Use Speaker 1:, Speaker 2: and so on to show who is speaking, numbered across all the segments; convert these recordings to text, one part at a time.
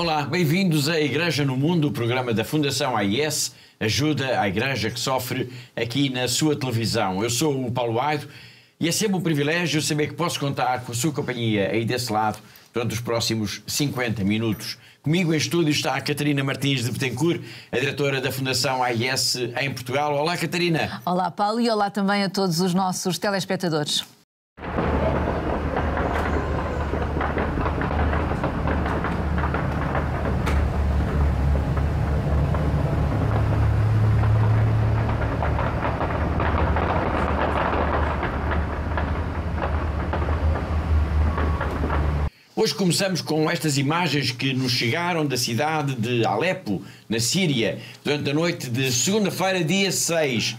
Speaker 1: Olá, bem-vindos à Igreja no Mundo, o programa da Fundação AIS, ajuda à Igreja que sofre aqui na sua televisão. Eu sou o Paulo Aido e é sempre um privilégio saber que posso contar com a sua companhia aí desse lado durante os próximos 50 minutos. Comigo em estúdio está a Catarina Martins de Betancourt, a diretora da Fundação AIS em Portugal. Olá, Catarina.
Speaker 2: Olá, Paulo, e olá também a todos os nossos telespectadores.
Speaker 1: Hoje começamos com estas imagens que nos chegaram da cidade de Alepo, na Síria, durante a noite de segunda-feira, dia 6.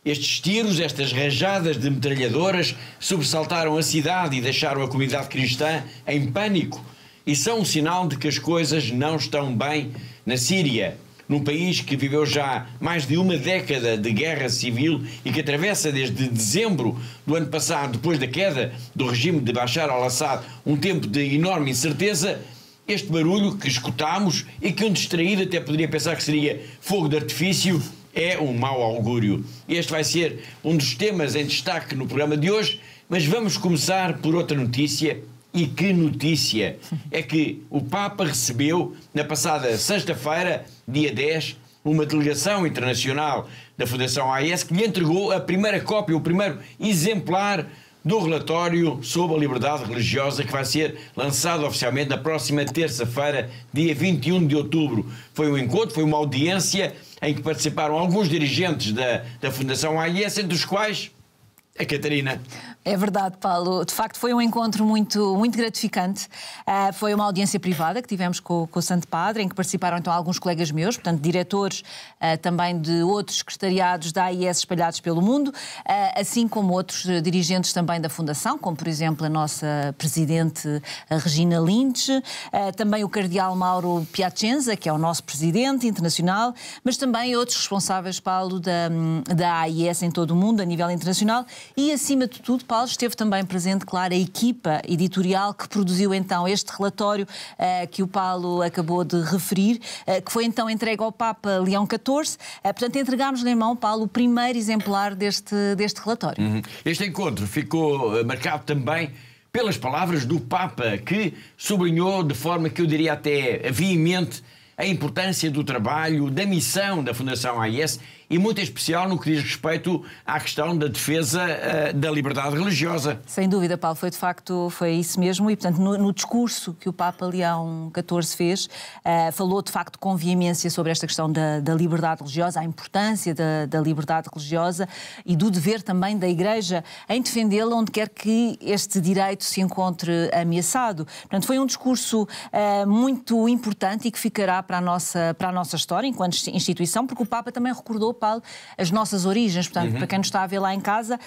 Speaker 1: Estes tiros, estas rajadas de metralhadoras, sobressaltaram a cidade e deixaram a comunidade cristã em pânico. E são um sinal de que as coisas não estão bem na Síria, num país que viveu já mais de uma década de guerra civil e que atravessa desde dezembro do ano passado, depois da queda do regime de Bashar al-Assad, um tempo de enorme incerteza. Este barulho que escutamos e que um distraído até poderia pensar que seria fogo de artifício é um mau augúrio. Este vai ser um dos temas em destaque no programa de hoje, mas vamos começar por outra notícia. E que notícia! É que o Papa recebeu, na passada sexta-feira, dia 10, uma delegação internacional da Fundação AIS que lhe entregou a primeira cópia, o primeiro exemplar do relatório sobre a liberdade religiosa que vai ser lançado oficialmente na próxima terça-feira, dia 21 de outubro. Foi um encontro, foi uma audiência em que participaram alguns dirigentes da Fundação AIS, entre os quais a Catarina.
Speaker 2: É verdade, Paulo. De facto, foi um encontro muito gratificante. Foi uma audiência privada que tivemos com o Santo Padre, em que participaram então alguns colegas meus, portanto, diretores também de outros secretariados da AIS espalhados pelo mundo, assim como outros dirigentes também da Fundação, como, por exemplo, a nossa presidente, a Regina Lynch, também o cardeal Mauro Piacenza, que é o nosso presidente internacional, mas também outros responsáveis, Paulo, da AIS em todo o mundo, a nível internacional, e, acima de tudo, Paulo, esteve também presente, claro, a equipa editorial que produziu então este relatório que o Paulo acabou de referir, que foi então entregue ao Papa Leão XIV. Portanto, entregámos-lhe em mão, Paulo, o primeiro exemplar deste relatório.
Speaker 1: Este encontro ficou marcado também pelas palavras do Papa, que sublinhou de forma que eu diria até veemente a importância do trabalho, da missão da Fundação AIS e muito em especial no que diz respeito à questão da defesa da liberdade religiosa.
Speaker 2: Sem dúvida, Paulo, foi de facto, foi isso mesmo e, portanto, no discurso que o Papa Leão XIV fez, falou de facto com veemência sobre esta questão da liberdade religiosa, a importância da liberdade religiosa e do dever também da Igreja em defendê-la onde quer que este direito se encontre ameaçado. Portanto, foi um discurso muito importante e que ficará para a nossa história enquanto instituição, porque o Papa também recordou, Paulo, as nossas origens. Portanto, para quem nos está a ver lá em casa,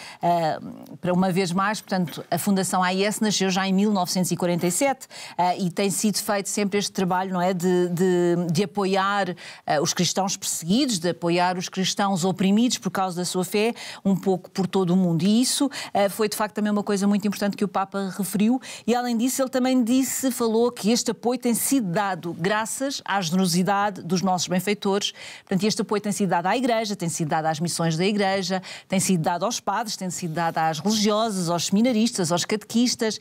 Speaker 2: para uma vez mais, portanto, a Fundação AIS nasceu já em 1947 e tem sido feito sempre este trabalho, não é, de apoiar os cristãos perseguidos, de apoiar os cristãos oprimidos por causa da sua fé, um pouco por todo o mundo. E isso foi, de facto, também uma coisa muito importante que o Papa referiu e, além disso, ele também falou que este apoio tem sido dado graças à generosidade dos nossos benfeitores. Portanto, este apoio tem sido dado à Igreja, tem sido dado às missões da Igreja, tem sido dado aos padres, tem sido dado às religiosas, aos seminaristas, aos catequistas,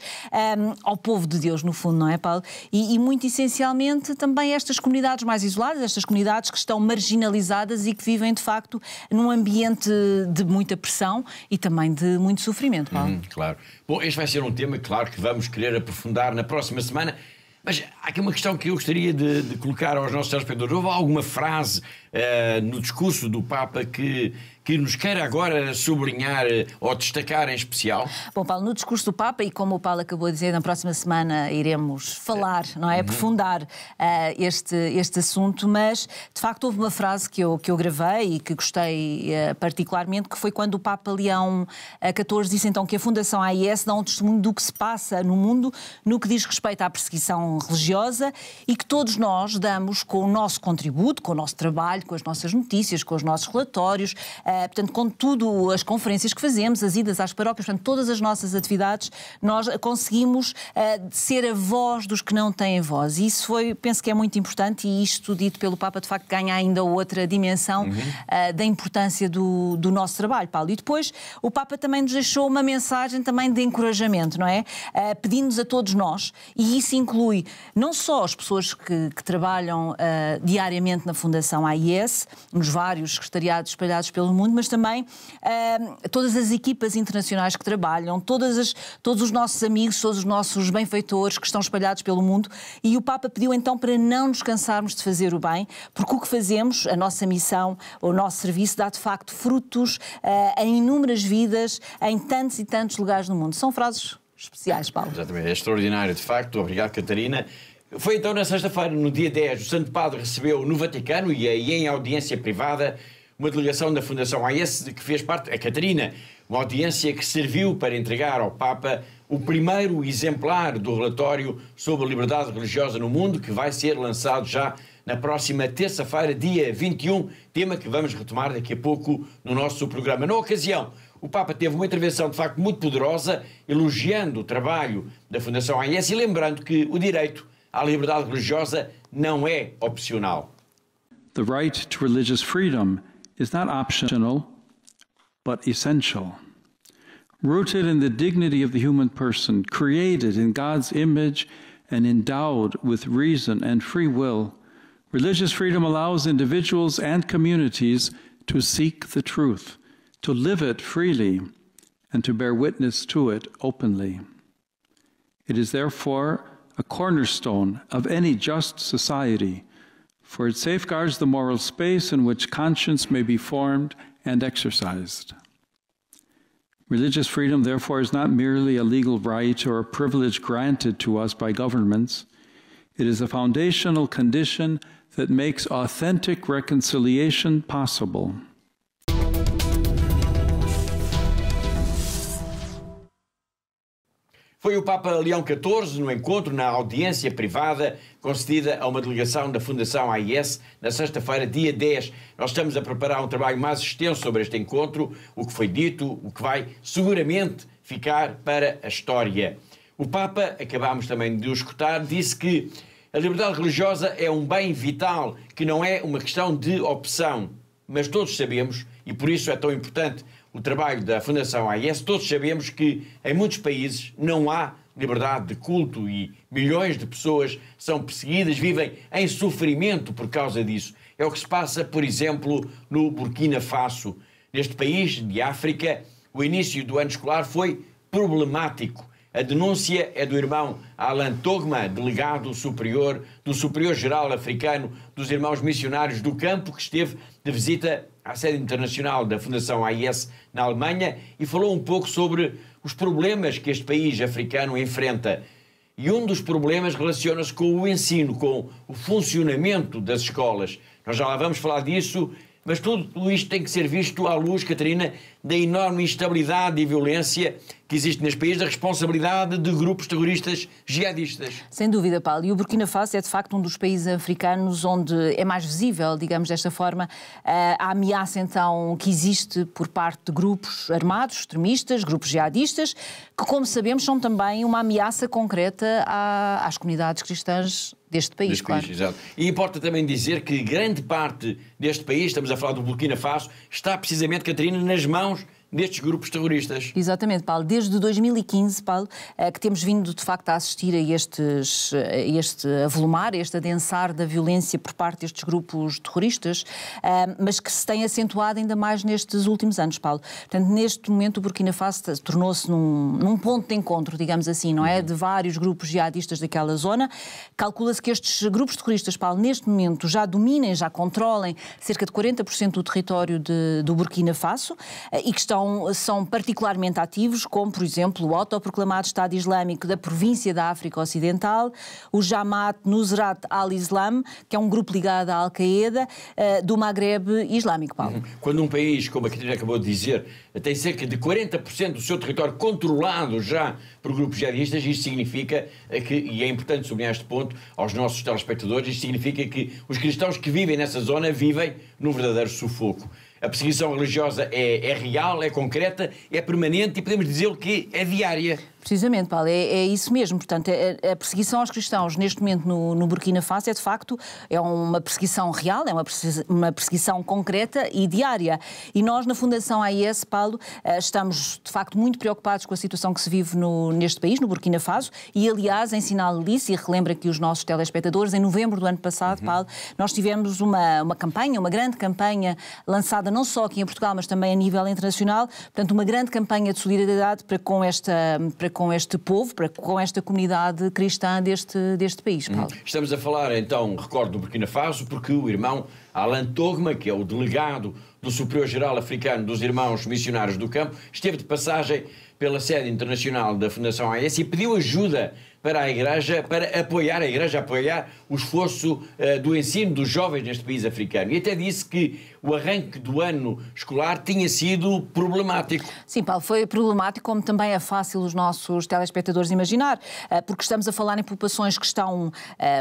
Speaker 2: ao povo de Deus, no fundo, não é, Paulo? E muito essencialmente também estas comunidades mais isoladas, estas comunidades que estão marginalizadas e que vivem, de facto, num ambiente de muita pressão e também de muito sofrimento, Paulo.
Speaker 1: Claro. Bom, este vai ser um tema, claro, que vamos querer aprofundar na próxima semana. Mas há aqui uma questão que eu gostaria de colocar aos nossos telespectadores. Houve alguma frase no discurso do Papa que nos queira agora sublinhar ou destacar em especial?
Speaker 2: Bom, Paulo, no discurso do Papa, e como o Paulo acabou de dizer, na próxima semana iremos falar, não é? Aprofundar este assunto, mas de facto houve uma frase que eu gravei e que gostei particularmente, que foi quando o Papa Leão XIV disse então que a Fundação AIS dá um testemunho do que se passa no mundo no que diz respeito à perseguição religiosa e que todos nós damos com o nosso contributo, com o nosso trabalho, com as nossas notícias, com os nossos relatórios, portanto, com tudo, as conferências que fazemos, as idas às paróquias, portanto, todas as nossas atividades, nós conseguimos ser a voz dos que não têm voz. E isso penso que é muito importante, e isto dito pelo Papa, de facto, ganha ainda outra dimensão da importância do nosso trabalho, Paulo. E depois, o Papa também nos deixou uma mensagem também de encorajamento, não é? Pedindo-nos a todos nós, e isso inclui não só as pessoas que trabalham diariamente na Fundação AIS, nos vários secretariados espalhados pelo mundo, mas também todas as equipas internacionais que trabalham, todos os nossos amigos, todos os nossos benfeitores que estão espalhados pelo mundo, e o Papa pediu então para não nos cansarmos de fazer o bem, porque o que fazemos, a nossa missão, o nosso serviço, dá de facto frutos em inúmeras vidas, em tantos e tantos lugares no mundo. São frases especiais, Paulo.
Speaker 1: Exatamente, é extraordinário, de facto. Obrigado, Catarina. Foi então na sexta-feira, no dia 10, o Santo Padre recebeu no Vaticano e aí em audiência privada uma delegação da Fundação AIS que fez parte, a Catarina, uma audiência que serviu para entregar ao Papa o primeiro exemplar do relatório sobre a liberdade religiosa no mundo, que vai ser lançado já na próxima terça-feira, dia 21, tema que vamos retomar daqui a pouco no nosso programa. Na ocasião, o Papa teve uma intervenção de facto muito poderosa, elogiando o trabalho da Fundação AIS e lembrando que o direito à liberdade religiosa não é opcional.
Speaker 3: The right to religious freedom is not optional, but essential. Rooted in the dignity of the human person, created in God's image and endowed with reason and free will, religious freedom allows individuals and communities to seek the truth, to live it freely, and to bear witness to it openly. It is therefore a cornerstone of any just society, for it safeguards the moral space in which conscience may be formed and exercised. Religious freedom, therefore, is not merely a legal right or a privilege granted to us by governments. It is a foundational condition that makes authentic reconciliation possible.
Speaker 1: Foi o Papa Leão XIV no encontro, na audiência privada concedida a uma delegação da Fundação AIS na sexta-feira, dia 10. Nós estamos a preparar um trabalho mais extenso sobre este encontro, o que foi dito, o que vai seguramente ficar para a história. O Papa, acabámos também de o escutar, disse que a liberdade religiosa é um bem vital, que não é uma questão de opção. Mas todos sabemos, e por isso é tão importante o trabalho da Fundação AIS, todos sabemos que em muitos países não há liberdade de culto e milhões de pessoas são perseguidas, vivem em sofrimento por causa disso. É o que se passa, por exemplo, no Burkina Faso. Neste país de África, o início do ano escolar foi problemático. A denúncia é do irmão Alan Togma, delegado superior do Superior-Geral Africano dos Irmãos Missionários do Campo, que esteve de visita à sede internacional da Fundação AIS na Alemanha e falou um pouco sobre os problemas que este país africano enfrenta. E um dos problemas relaciona-se com o ensino, com o funcionamento das escolas. Nós já lá vamos falar disso, mas tudo isto tem que ser visto à luz, Catarina, da enorme instabilidade e violência que existe neste país, da responsabilidade de grupos terroristas jihadistas.
Speaker 2: Sem dúvida, Paulo. E o Burkina Faso é, de facto, um dos países africanos onde é mais visível, digamos desta forma, a ameaça, então, que existe por parte de grupos armados, extremistas, grupos jihadistas, que, como sabemos, são também uma ameaça concreta às comunidades cristãs deste país, claro.
Speaker 1: Exato. E importa também dizer que grande parte deste país, estamos a falar do Burkina Faso, está precisamente, Catarina, nas mãos destes grupos terroristas.
Speaker 2: Exatamente, Paulo. Desde 2015, Paulo, que temos vindo de facto a assistir a este avolumar, a este adensar da violência por parte destes grupos terroristas, mas que se tem acentuado ainda mais nestes últimos anos, Paulo. Portanto, neste momento o Burkina Faso tornou-se num ponto de encontro, digamos assim, não é? De vários grupos jihadistas daquela zona. Calcula-se que estes grupos terroristas, Paulo, neste momento já dominem, já controlem cerca de 40% do território do Burkina Faso e que estão são particularmente ativos, como, por exemplo, o autoproclamado Estado Islâmico da província da África Ocidental, o Jamaat Nusrat al-Islam, que é um grupo ligado à Al-Qaeda, do Maghreb Islâmico, Paulo.
Speaker 1: Quando um país, como a Catarina acabou de dizer, tem cerca de 40% do seu território controlado já por grupos jihadistas, isto significa que, e é importante sublinhar este ponto aos nossos telespectadores, isto significa que os cristãos que vivem nessa zona vivem num verdadeiro sufoco. A perseguição religiosa é real, é concreta, é permanente e podemos dizer que é diária.
Speaker 2: Precisamente, Paulo, é isso mesmo. Portanto, a perseguição aos cristãos neste momento no Burkina Faso de facto uma perseguição real, é uma perseguição concreta e diária. E nós, na Fundação AIS, Paulo, estamos de facto muito preocupados com a situação que se vive neste país, no Burkina Faso, e aliás, em sinal disso, e relembra aqui os nossos telespectadores, em novembro do ano passado, Paulo, nós tivemos uma campanha, uma grande campanha lançada não só aqui em Portugal, mas também a nível internacional, portanto, uma grande campanha de solidariedade para com este povo, com esta comunidade cristã deste país, Paulo.
Speaker 1: Estamos a falar, então, recordo, do Burkina Faso, porque o irmão Alain Togma, que é o delegado do Superior-Geral Africano dos Irmãos Missionários do Campo, esteve de passagem pela sede internacional da Fundação AIS e pediu ajuda para a Igreja, para apoiar a Igreja, apoiar o esforço do ensino dos jovens neste país africano. E até disse que o arranque do ano escolar tinha sido problemático.
Speaker 2: Sim, Paulo, foi problemático, como também é fácil os nossos telespectadores imaginar, porque estamos a falar em populações que estão,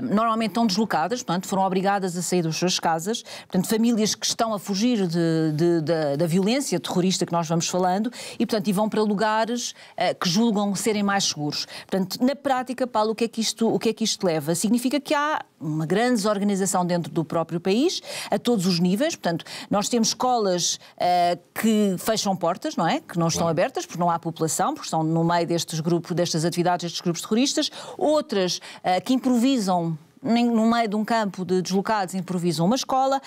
Speaker 2: normalmente estão deslocadas, portanto, foram obrigadas a sair das suas casas, portanto, famílias que estão a fugir da violência terrorista que nós vamos falando e, portanto, vão para lugares que julgam serem mais seguros. Portanto, na prática, Paulo, o que é que isto leva? Significa que há uma grande desorganização dentro do próprio país, a todos os níveis. Portanto, nós temos escolas que fecham portas, não é? Que não estão abertas, porque não há população, porque estão no meio destas atividades, destes grupos terroristas. Outras que improvisam no meio de um campo de deslocados, improvisam uma escola.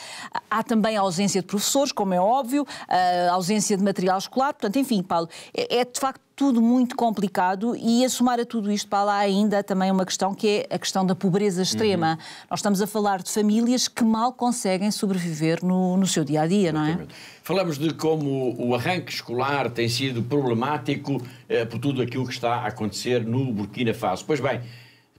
Speaker 2: Há também a ausência de professores, como é óbvio, a ausência de material escolar. Portanto, enfim, Paulo, é de facto tudo muito complicado e a somar a tudo isto, Paulo, há ainda também uma questão que é a questão da pobreza extrema. Nós estamos a falar de famílias que mal conseguem sobreviver no seu dia-a-dia, não é?
Speaker 1: Falamos de como o arranque escolar tem sido problemático por tudo aquilo que está a acontecer no Burkina Faso. Pois bem,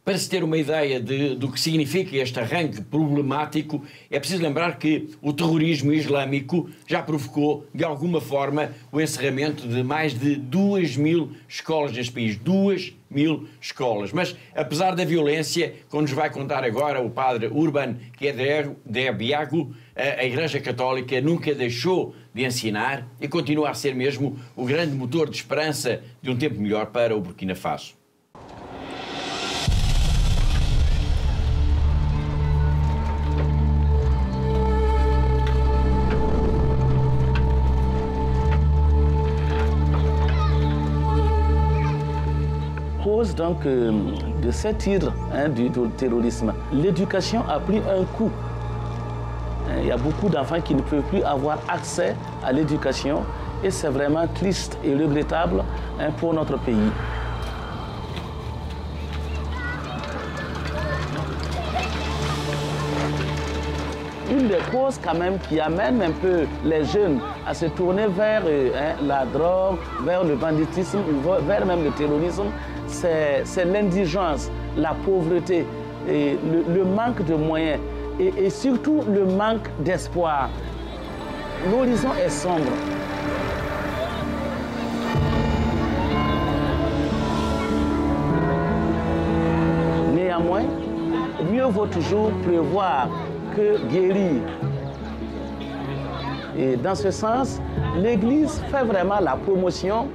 Speaker 1: para se ter uma ideia do que significa este arranque problemático, é preciso lembrar que o terrorismo islâmico já provocou, de alguma forma, o encerramento de mais de 2.000 escolas neste país. 2.000 escolas. Mas, apesar da violência, como nos vai contar agora o padre Urban Diabiago, a Igreja Católica nunca deixou de ensinar e continua a ser mesmo o grande motor de esperança de um tempo melhor para o Burkina Faso.
Speaker 4: Donc, de cet hydre du terrorisme, l'éducation a pris un coup. Il y a beaucoup d'enfants qui ne peuvent plus avoir accès à l'éducation et c'est vraiment triste et regrettable pour notre pays. Une des causes quand même qui amène un peu les jeunes à se tourner vers la drogue, vers le banditisme, vers même le terrorisme, c'est l'indigence, la pauvreté, et le manque de moyens et surtout le manque d'espoir. L'horizon est sombre. Néanmoins, mieux vaut toujours prévoir que guérir. Et dans ce sens, l'Église fait vraiment la promotion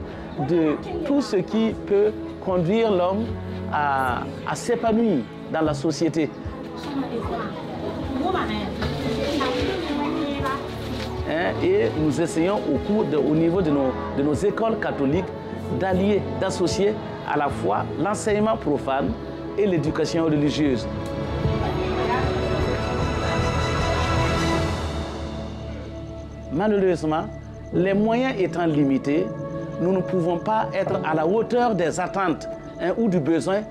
Speaker 4: de tout ce qui peut conduire l'homme à s'épanouir dans la société. Et nous essayons au niveau de nos écoles catholiques d'allier, d'associer à la fois l'enseignement profane et l'éducation religieuse. Malheureusement, les moyens étant limités, nous ne pouvons pas être à la hauteur des attentes ou du besoin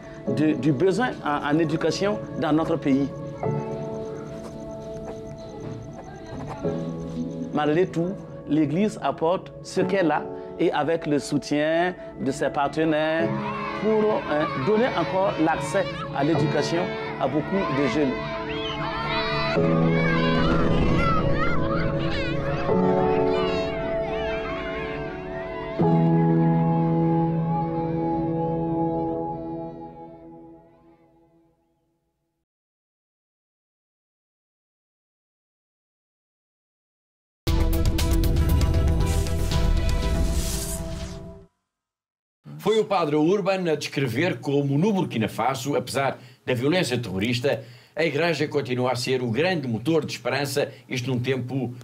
Speaker 4: en éducation dans notre pays. Malgré tout, l'Église apporte ce qu'elle a et avec le soutien de ses partenaires pour donner encore l'accès à l'éducation à beaucoup de jeunes.
Speaker 1: Foi o padre Urban a descrever como no Burkina Faso, apesar da violência terrorista, a Igreja continua a ser o grande motor de esperança, isto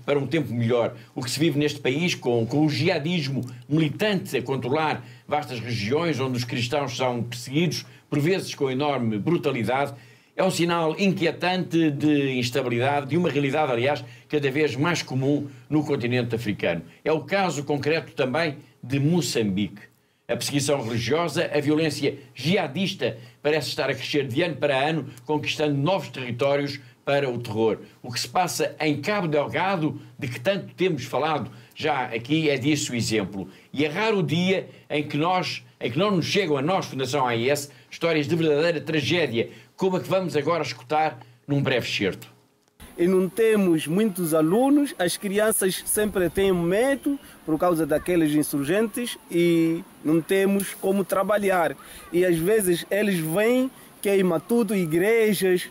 Speaker 1: para um tempo melhor. O que se vive neste país com o jihadismo militante a controlar vastas regiões onde os cristãos são perseguidos, por vezes com enorme brutalidade, é um sinal inquietante de instabilidade, de uma realidade, aliás, cada vez mais comum no continente africano. É o caso concreto também de Moçambique. A perseguição religiosa, a violência jihadista parece estar a crescer de ano para ano, conquistando novos territórios para o terror. O que se passa em Cabo Delgado, de que tanto temos falado já aqui, é disso o exemplo. E é raro o dia em que não nos chegam a nós, Fundação AIS, histórias de verdadeira tragédia, como a que vamos agora escutar num breve excerto.
Speaker 5: E não temos muitos alunos, as crianças sempre têm medo por causa daqueles insurgentes e não temos como trabalhar. E às vezes eles vêm, queimam tudo, igrejas,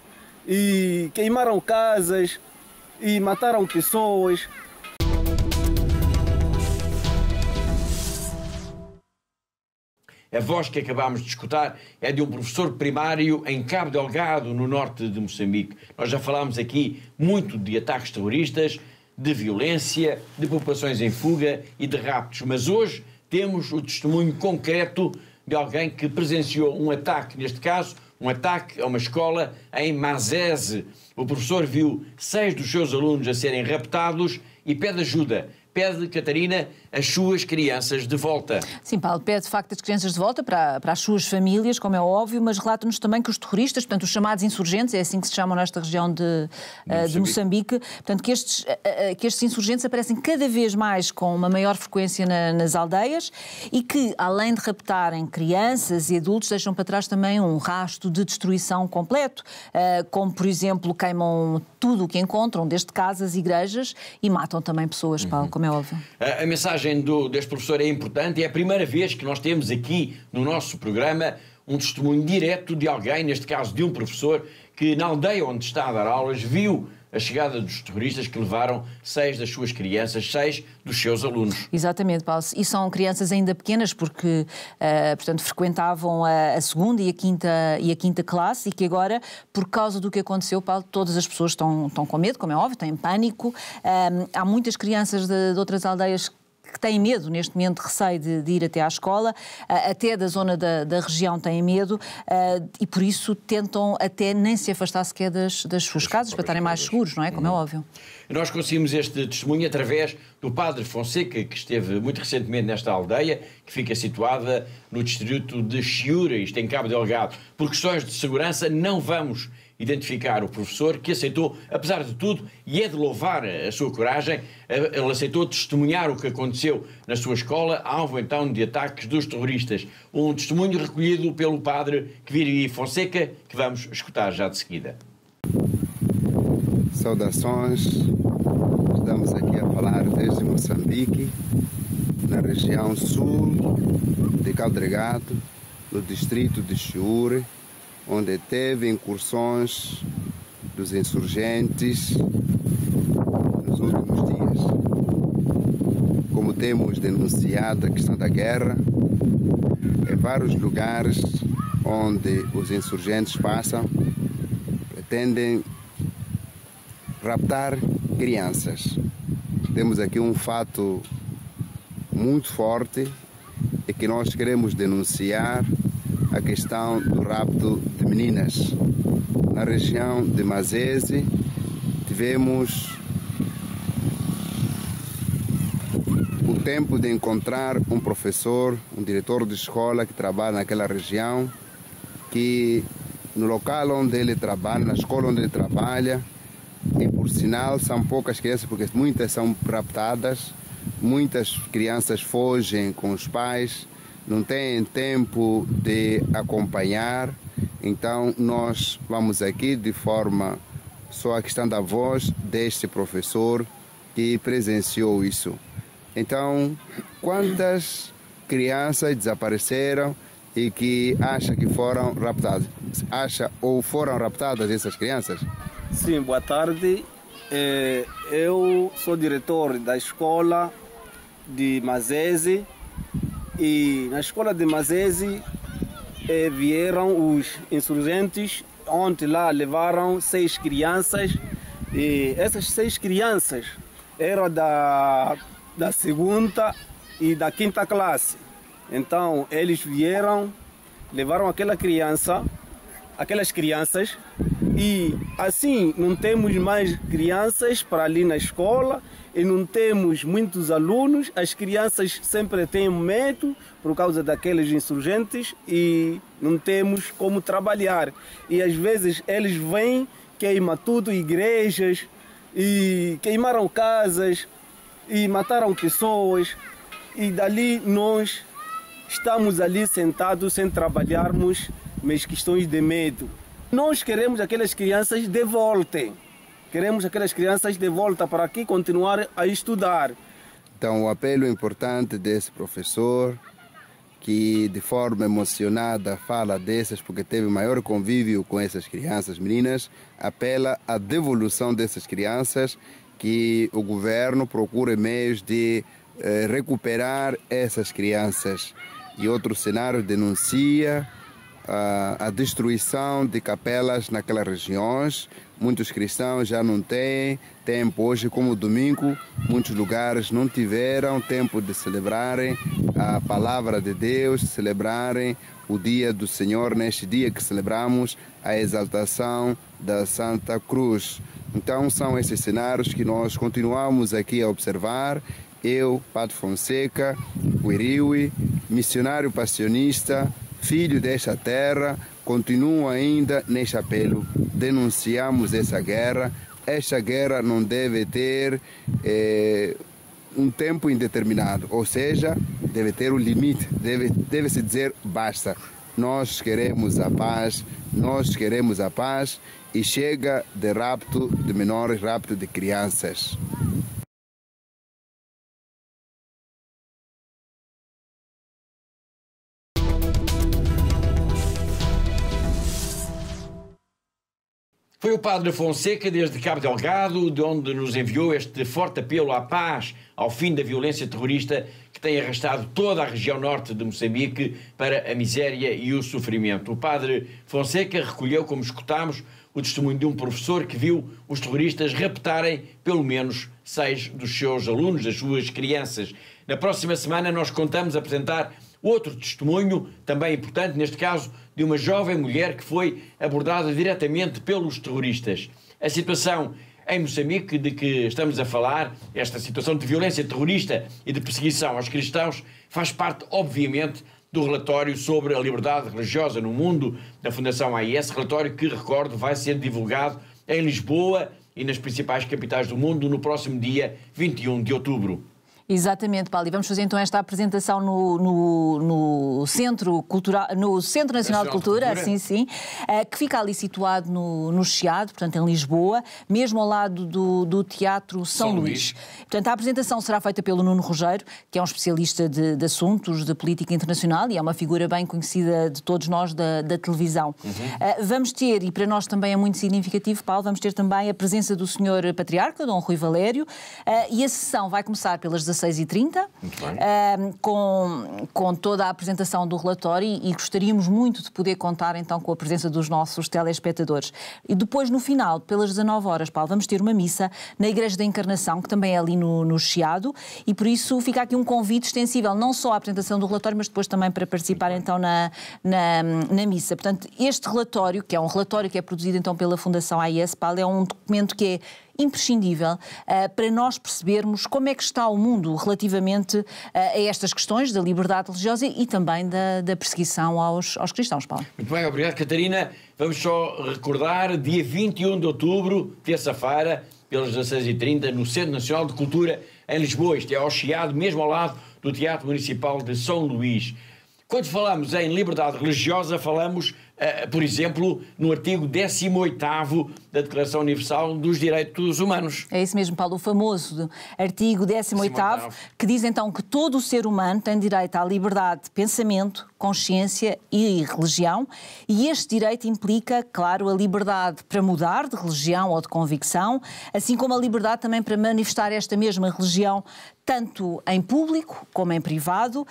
Speaker 5: e queimaram casas, e mataram pessoas.
Speaker 1: A voz que acabámos de escutar é de um professor primário em Cabo Delgado, no norte de Moçambique. Nós já falámos aqui muito de ataques terroristas, de violência, de populações em fuga e de raptos, mas hoje temos o testemunho concreto de alguém que presenciou um ataque, neste caso, um ataque a uma escola em Mazese. O professor viu 6 dos seus alunos a serem raptados e pede ajuda. Pede, Catarina, as suas crianças de volta.
Speaker 2: Sim, Paulo, pede de facto as crianças de volta para as suas famílias, como é óbvio, mas relata-nos também que os terroristas, portanto os chamados insurgentes, é assim que se chamam nesta região de Moçambique, portanto que estes insurgentes aparecem cada vez mais com uma maior frequência nas aldeias e que, além de raptarem crianças e adultos, deixam para trás também um rasto de destruição completo, como por exemplo queimam tudo o que encontram, desde casas, igrejas, e matam também pessoas, Paulo, como é óbvio.
Speaker 1: A mensagem deste professor é importante e é a primeira vez que nós temos aqui no nosso programa um testemunho direto de alguém, neste caso de um professor, que na aldeia onde está a dar aulas viu a chegada dos terroristas que levaram 6 das suas crianças, 6 dos seus alunos.
Speaker 2: Exatamente, Paulo. E são crianças ainda pequenas porque, portanto, frequentavam a segunda e a quinta classe e que agora, por causa do que aconteceu, Paulo, todas as pessoas estão com medo, como é óbvio, têm pânico. Há muitas crianças de outras aldeias que têm medo, neste momento, receio de ir até à escola, até da zona da região têm medo e por isso tentam até nem se afastar sequer das suas casas para estarem mais seguros, não é? Como é óbvio.
Speaker 1: Nós conseguimos este testemunho através do padre Fonseca, que esteve muito recentemente nesta aldeia, que fica situada no distrito de Chiura, isto em Cabo Delgado. Por questões de segurança não vamos identificar o professor, que aceitou, apesar de tudo, e é de louvar a sua coragem, ele aceitou testemunhar o que aconteceu na sua escola, alvo então de ataques dos terroristas. Um testemunho recolhido pelo padre Quiviri Fonseca, que vamos escutar já de seguida.
Speaker 6: Saudações, estamos aqui a falar desde Moçambique, na região sul de Cabo Delgado, no distrito de Chiure, onde teve incursões dos insurgentes nos últimos dias. Como temos denunciado a questão da guerra, em vários lugares onde os insurgentes passam, pretendem raptar crianças. Temos aqui um fato muito forte e que nós queremos denunciar a questão do rapto de meninas. Na região de Mazese, tivemos o tempo de encontrar um professor, um diretor de escola que trabalha naquela região, que no local onde ele trabalha, na escola onde ele trabalha, e por sinal são poucas crianças, porque muitas são raptadas, muitas crianças fogem com os pais, não têm tempo de acompanhar. Então nós vamos aqui de forma só a questão da voz deste professor que presenciou isso. Então, quantas crianças desapareceram e que acha que foram raptadas? Acha ou foram raptadas essas crianças?
Speaker 5: Sim, boa tarde. Eu sou diretor da escola de Mazese e na escola de Mazese vieram os insurgentes, onde lá levaram 6 crianças e essas 6 crianças eram da 2ª e da 5ª classe. Então eles vieram, levaram aquelas crianças e assim não temos mais crianças para ali na escola e não temos muitos alunos. As crianças sempre têm medo por causa daqueles insurgentes e não temos como trabalhar. E às vezes eles vêm, queimam tudo, igrejas, e queimaram casas e mataram pessoas. E dali nós estamos ali sentados sem trabalharmos, mas questões de medo. Nós queremos aquelas crianças de volta. Queremos aquelas crianças de volta para aqui continuar a estudar.
Speaker 6: Então o apelo importante desse professor, que de forma emocionada fala dessas, porque teve maior convívio com essas crianças, meninas, apela à devolução dessas crianças, que o governo procure meios de recuperar essas crianças. E outro cenário denuncia a destruição de capelas naquelas regiões. Muitos cristãos já não têm tempo. Hoje, como domingo, muitos lugares não tiveram tempo de celebrarem a palavra de Deus, celebrarem o dia do Senhor, neste dia que celebramos a exaltação da Santa Cruz. Então, são esses cenários que nós continuamos aqui a observar. Eu, Padre Fonseca, Quiriwi, missionário passionista, filho desta terra, continuo ainda neste apelo. Denunciamos essa guerra. Esta guerra não deve ter um tempo indeterminado, ou seja, deve ter um limite, deve-se dizer basta. Nós queremos a paz, e chega de rapto de menores, rapto de crianças.
Speaker 1: Foi o Padre Fonseca, desde Cabo Delgado, de onde nos enviou este forte apelo à paz, ao fim da violência terrorista que tem arrastado toda a região norte de Moçambique para a miséria e o sofrimento. O Padre Fonseca recolheu, como escutámos, o testemunho de um professor que viu os terroristas raptarem pelo menos 6 dos seus alunos, das suas crianças. Na próxima semana nós contamos apresentar outro testemunho, também importante, neste caso, de uma jovem mulher que foi abordada diretamente pelos terroristas. A situação em Moçambique de que estamos a falar, esta situação de violência terrorista e de perseguição aos cristãos, faz parte, obviamente, do relatório sobre a liberdade religiosa no mundo da Fundação AIS, relatório que, recordo, vai ser divulgado em Lisboa e nas principais capitais do mundo no próximo dia 21 de outubro.
Speaker 2: Exatamente, Paulo. E vamos fazer então esta apresentação no Centro Cultural, no Centro Nacional de Cultura, sim, que fica ali situado no Chiado, portanto em Lisboa, mesmo ao lado do Teatro São Luís. Portanto, a apresentação será feita pelo Nuno Rogério, que é um especialista de assuntos de política internacional e é uma figura bem conhecida de todos nós da televisão. Vamos ter, e para nós também é muito significativo, Paulo, vamos ter também a presença do Sr. Patriarca, Dom Rui Valério, e a sessão vai começar pelas 16h30, com toda a apresentação do relatório e gostaríamos muito de poder contar então com a presença dos nossos telespectadores. E depois, no final, pelas 19h, Paulo, vamos ter uma missa na Igreja da Encarnação, que também é ali no Chiado, e por isso fica aqui um convite extensível, não só à apresentação do relatório, mas depois também para participar então na missa. Portanto, este relatório, que é um relatório que é produzido então pela Fundação AIS, Paulo, é um documento que é imprescindível para nós percebermos como é que está o mundo relativamente a estas questões da liberdade religiosa e também da perseguição aos cristãos, Paulo.
Speaker 1: Muito bem, obrigado, Catarina. Vamos só recordar, dia 21 de outubro, terça-feira, pelas 16h30, no Centro Nacional de Cultura, em Lisboa. Isto é ao Chiado, mesmo ao lado do Teatro Municipal de São Luís. Quando falamos em liberdade religiosa, falamos, por exemplo, no artigo 18º da Declaração Universal dos Direitos Humanos.
Speaker 2: É isso mesmo, Paulo, o famoso artigo 18º, que diz então que todo o ser humano tem direito à liberdade de pensamento, consciência e religião, e este direito implica, claro, a liberdade para mudar de religião ou de convicção, assim como a liberdade também para manifestar esta mesma religião, tanto em público como em privado,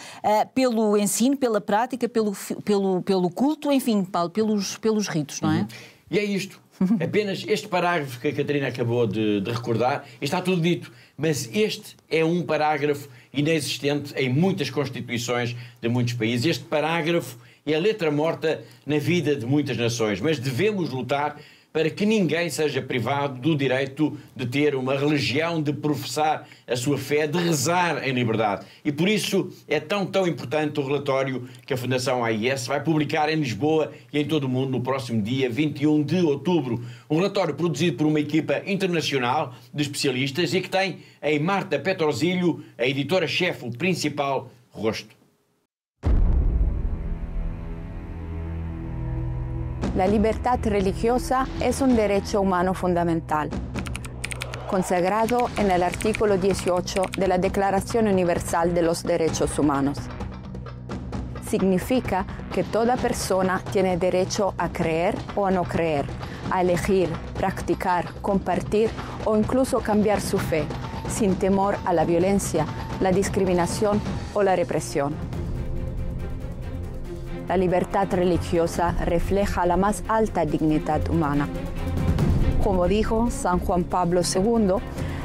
Speaker 2: pelo ensino, pela prática, pelo culto, enfim, Paulo, pelos ritos, não é?
Speaker 1: E é isto. Apenas este parágrafo que a Catarina acabou de recordar, está tudo dito. Mas este é um parágrafo inexistente em muitas constituições de muitos países. Este parágrafo é a letra morta na vida de muitas nações. Mas devemos lutar para que ninguém seja privado do direito de ter uma religião, de professar a sua fé, de rezar em liberdade. E por isso é tão importante o relatório que a Fundação AIS vai publicar em Lisboa e em todo o mundo no próximo dia 21 de outubro. Um relatório produzido por uma equipa internacional de especialistas e que tem em Marta Petrozilho, a editora-chefe, o principal rosto.
Speaker 7: La libertad religiosa es un derecho humano fundamental, consagrado en el artículo 18 de la Declaración Universal de los Derechos Humanos. Significa que toda persona tiene derecho a creer o a no creer, a elegir, practicar, compartir o incluso cambiar su fe, sin temor a la violencia, la discriminación o la represión. La libertad religiosa refleja la más alta dignidad humana. Como dijo San Juan Pablo II,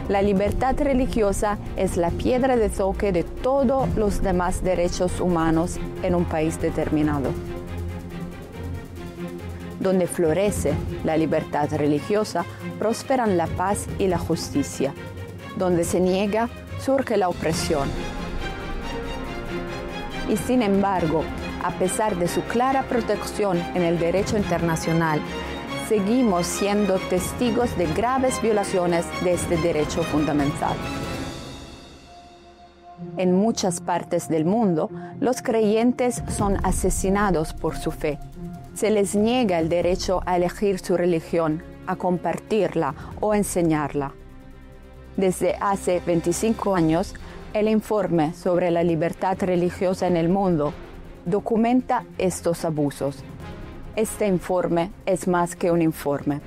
Speaker 7: la libertad religiosa es la piedra de toque de todos los demás derechos humanos en un país determinado. Donde florece la libertad religiosa, prosperan la paz y la justicia. Donde se niega, surge la opresión. Y sin embargo, a pesar de su clara protección en el derecho internacional, seguimos siendo testigos de graves violaciones de este derecho fundamental. En muchas partes del mundo, los creyentes son asesinados por su fe. Se les niega el derecho a elegir su religión, a compartirla o enseñarla. Desde hace 25 años, el informe sobre la libertad religiosa en el mundo documenta estos abusos. Este informe es más que un informe.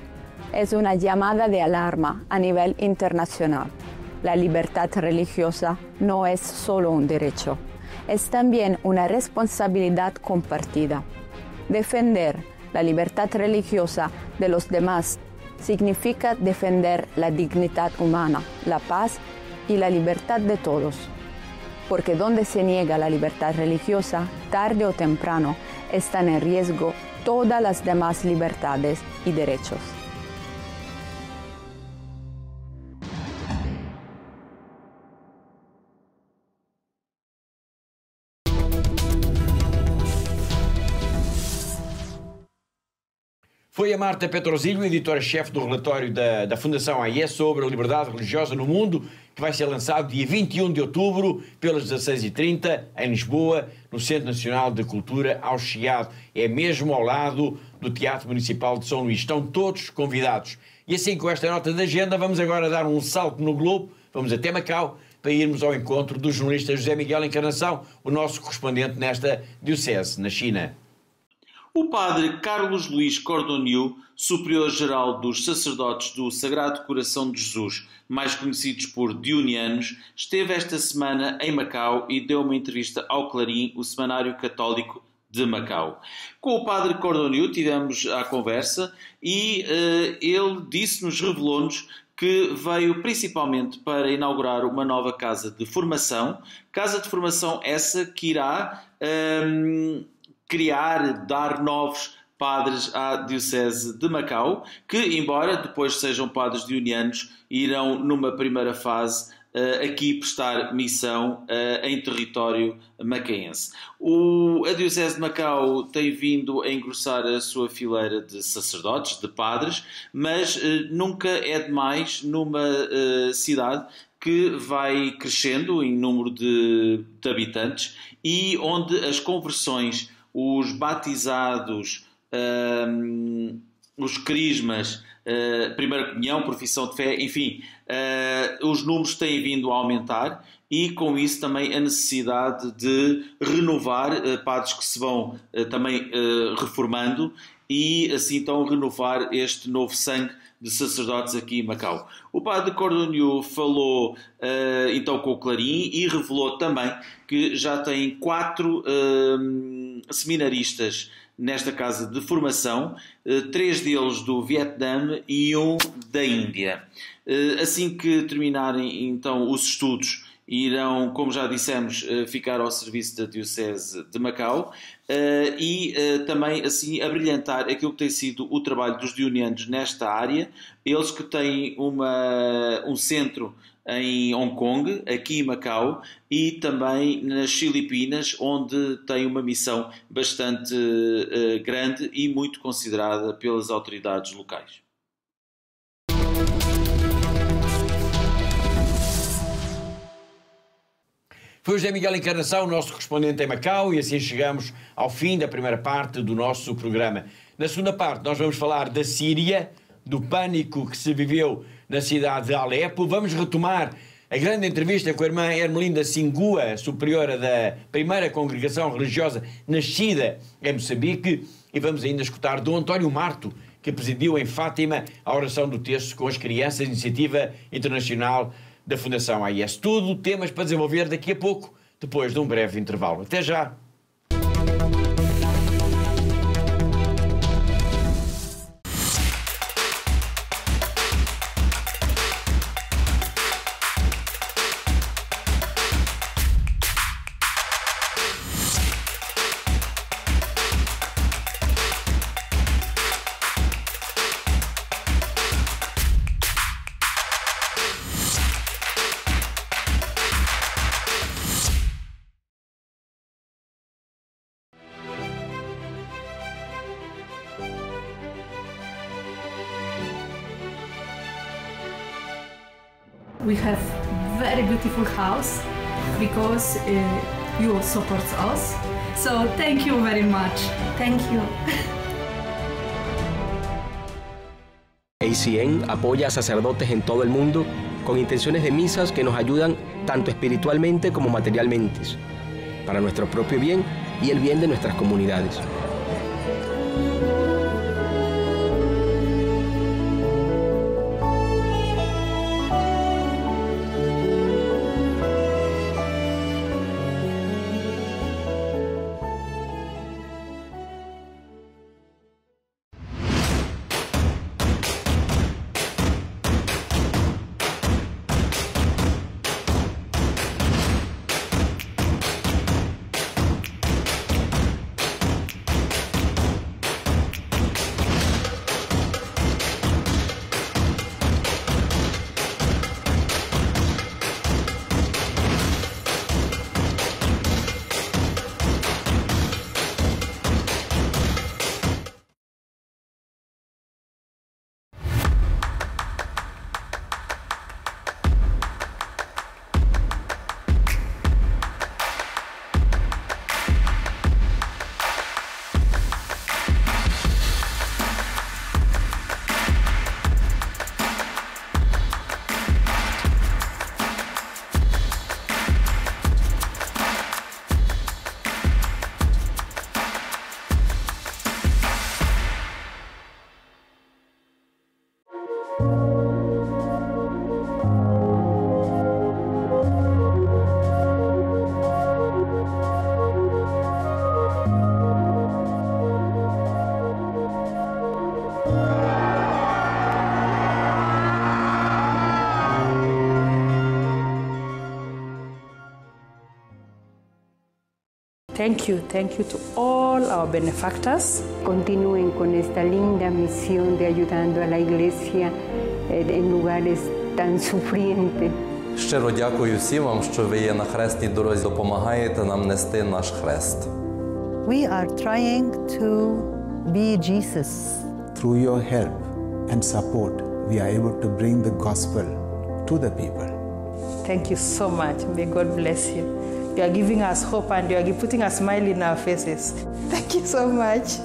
Speaker 7: Es una llamada de alarma a nivel internacional. La libertad religiosa no es solo un derecho, es también una responsabilidad compartida. Defender la libertad religiosa de los demás significa defender la dignidad humana, la paz y la libertad de todos. Porque donde se niega la libertad religiosa, tarde o temprano, están en riesgo todas las demás libertades y derechos.
Speaker 1: Foi a Marta Petrozilho, editora-chefe do relatório da Fundação AIS sobre a liberdade religiosa no mundo, que vai ser lançado dia 21 de outubro, pelas 16h30, em Lisboa, no Centro Nacional de Cultura, ao Chiado. É mesmo ao lado do Teatro Municipal de São Luís. Estão todos convidados. E assim, com esta nota de agenda, vamos agora dar um salto no globo, vamos até Macau, para irmos ao encontro do jornalista José Miguel Encarnação, o nosso correspondente nesta diocese, na China.
Speaker 8: O padre Carlos Luís Cordoniu, superior-geral dos sacerdotes do Sagrado Coração de Jesus, mais conhecidos por dionianos, esteve esta semana em Macau e deu uma entrevista ao Clarim, o semanário católico de Macau. Com o padre Cordoniu tivemos a conversa e ele disse-nos, revelou-nos, que veio principalmente para inaugurar uma nova casa de formação essa que irá dar novos padres à Diocese de Macau, que, embora depois sejam padres dionianos, irão numa primeira fase aqui prestar missão em território macaense. A Diocese de Macau tem vindo a engrossar a sua fileira de sacerdotes, de padres, mas nunca é demais numa cidade que vai crescendo em número de habitantes e onde as conversões, os batizados, os crismas, primeira comunhão, profissão de fé, enfim, os números têm vindo a aumentar e com isso também a necessidade de renovar padres que se vão também reformando e assim então renovar este novo sangue de sacerdotes aqui em Macau. O padre Cordonnieu falou então com o Clarim e revelou também que já tem 4 seminaristas nesta casa de formação, 3 deles do Vietnã e 1 da Índia. Assim que terminarem então os estudos, irão, como já dissemos, ficar ao serviço da Diocese de Macau e também assim abrilhantar aquilo que tem sido o trabalho dos dionianos nesta área. Eles que têm um centro em Hong Kong, aqui em Macau, e também nas Filipinas, onde tem uma missão bastante grande e muito considerada pelas autoridades locais.
Speaker 1: Foi o José Miguel Encarnação, o nosso correspondente em Macau, e assim chegamos ao fim da primeira parte do nosso programa. Na segunda parte nós vamos falar da Síria, do pânico que se viveu na cidade de Alepo. Vamos retomar a grande entrevista com a irmã Hermelinda Singua, superiora da primeira congregação religiosa nascida em Moçambique, e vamos ainda escutar Dom António Marto, que presidiu em Fátima a oração do terço com as crianças, iniciativa internacional da Fundação AIS. Tudo temas para desenvolver daqui a pouco, depois de um breve intervalo. Até já!
Speaker 9: We have very beautiful house because you support us. So thank you very much. Thank you.
Speaker 10: ACN apoya a sacerdotes en todo el mundo con intenciones de misas que nos ayudan tanto espiritualmente como materialmente, para nuestro propio bien y el bien de nuestras comunidades.
Speaker 11: Thank you to all our benefactors.
Speaker 7: Continúen con esta linda misión de ayudando a la Iglesia en lugares tan sufrientes.
Speaker 12: Щиро дякую всім вам, що ви є на хресній дорозі, допомагаєте нам нести наш хрест.
Speaker 13: We are trying to be Jesus.
Speaker 14: Through your help and support, we are able to bring the gospel to the people.
Speaker 11: Thank you so much. May God bless you. You are giving us hope and you are putting a smile in our faces. Thank you so much.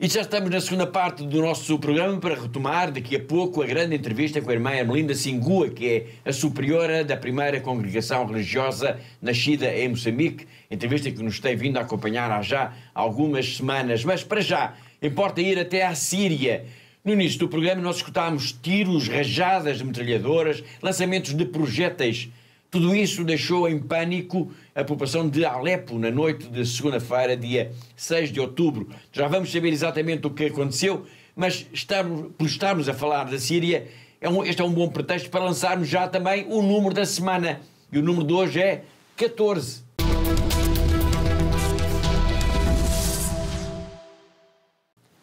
Speaker 1: E já estamos na segunda parte do nosso programa para retomar daqui a pouco a grande entrevista com a irmã Ermelinda Singua, que é a superiora da primeira congregação religiosa nascida em Moçambique, entrevista que nos tem vindo a acompanhar há já algumas semanas. Mas para já, importa ir até à Síria. No início do programa nós escutámos tiros, rajadas de metralhadoras, lançamentos de projéteis. Tudo isso deixou em pânico a população de Alepo na noite de segunda-feira, dia 6 de outubro. Já vamos saber exatamente o que aconteceu, mas por estarmos a falar da Síria, este é um bom pretexto para lançarmos já também o número da semana. E o número de hoje é 14.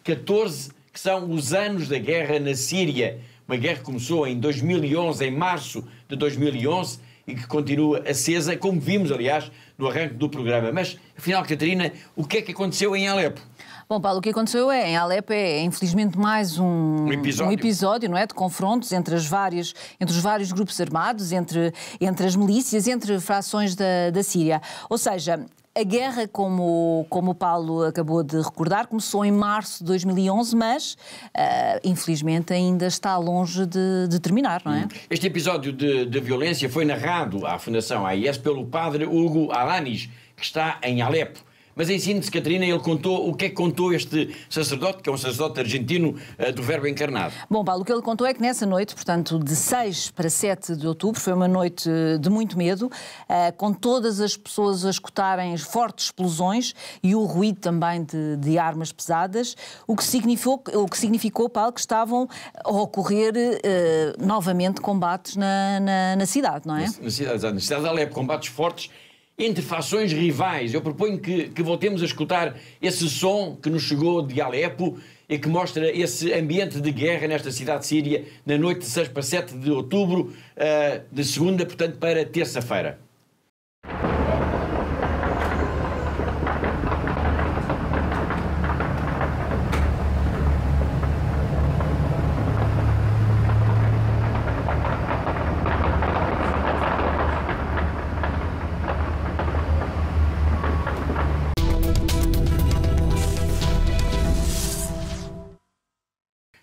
Speaker 1: (14) que são os anos da guerra na Síria. Uma guerra que começou em 2011, em março de 2011, e que continua acesa, como vimos, aliás, no arranque do programa. Mas, afinal, Catarina, o que é que aconteceu em Alepo?
Speaker 2: Bom, Paulo, o que aconteceu em Alepo é, infelizmente, mais um episódio, não é, de confrontos entre os vários grupos armados, entre as milícias, entre frações da Síria. Ou seja, a guerra, como o Paulo acabou de recordar, começou em março de 2011, mas, infelizmente, ainda está longe de terminar, não é?
Speaker 1: Este episódio de violência foi narrado à Fundação AIS pelo padre Hugo Alanis, que está em Alepo. Mas em síntese, Catarina, ele contou o que é que contou este sacerdote, que é um sacerdote argentino do Verbo encarnado.
Speaker 2: Bom, Paulo, o que ele contou é que nessa noite, portanto, de 6 para 7 de outubro, foi uma noite de muito medo, com todas as pessoas a escutarem fortes explosões e o ruído também de armas pesadas, o que significou, Paulo, que estavam a ocorrer novamente combates na cidade, não é?
Speaker 1: Na cidade de Alepo, combates fortes entre fações rivais. Eu proponho que voltemos a escutar esse som que nos chegou de Alepo e que mostra esse ambiente de guerra nesta cidade síria na noite de 6 para 7 de outubro, de segunda, portanto, para terça-feira.